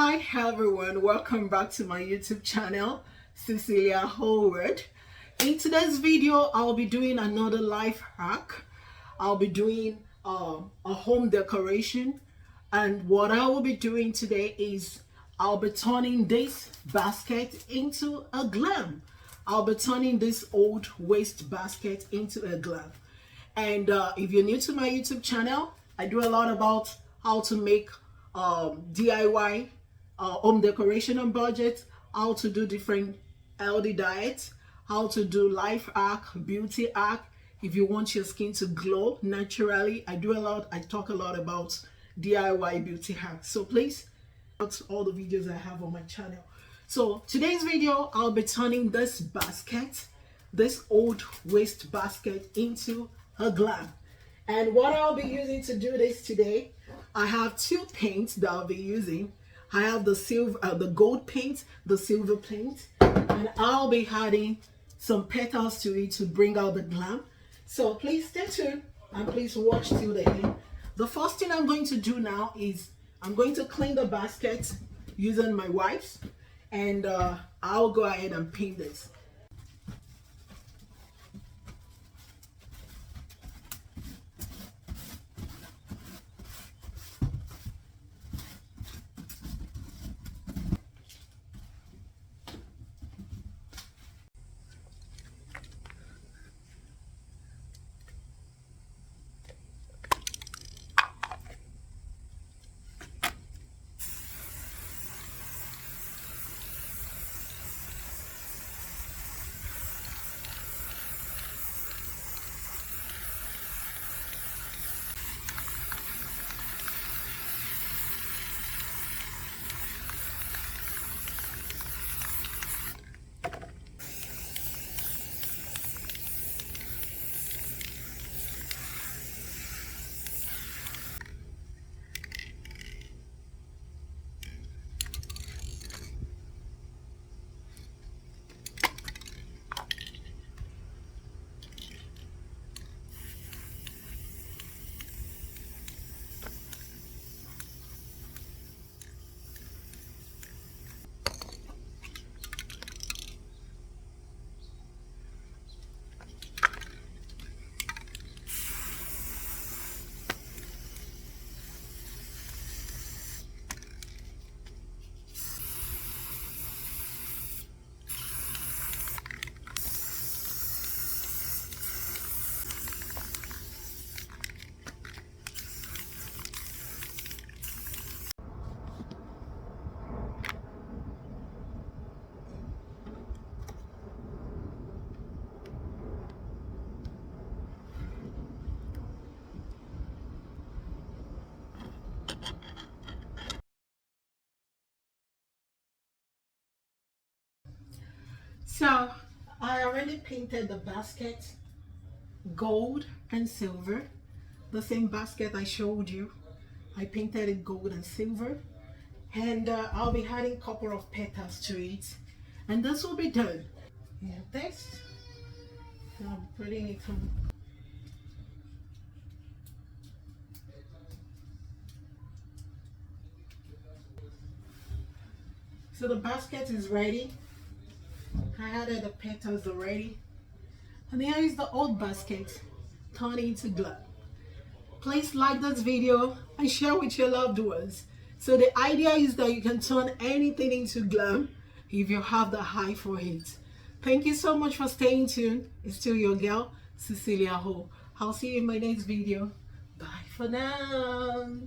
Hi everyone, welcome back to my YouTube channel, Cecilia Howard. In today's video, I'll be doing another life hack. I'll be doing a home decoration, and what I will be doing today is I'll be turning this basket into a glam. I'll be turning this old waste basket into a glam. And if you're new to my YouTube channel, I do a lot about how to make DIY home decoration on budget, how to do different healthy diets, how to do life hack, beauty hack. If you want your skin to glow naturally, I talk a lot about DIY beauty hacks. So please, that's all the videos I have on my channel. So today's video, I'll be turning this basket, this old waste basket, into a glam. And what I'll be using to do this today, I have two paints that I'll be using. I have the gold paint, the silver paint, and I'll be adding some petals to it to bring out the glam. So please stay tuned and please watch till the end. The first thing I'm going to do now is I'm going to clean the basket using my wipes, and I'll go ahead and paint this. So I already painted the basket gold and silver, the same basket I showed you. I painted it gold and silver, and I'll be adding a couple of petals to it, and this will be done. Yeah, this I'm putting it on. So the basket is ready. I added the petals already, and here is the old basket turned into glam. Please like this video and share with your loved ones. So the idea is that you can turn anything into glam if you have the eye for it. Thank you so much for staying tuned. It's still your girl, Cecilia Ho. I'll see you in my next video. Bye for now.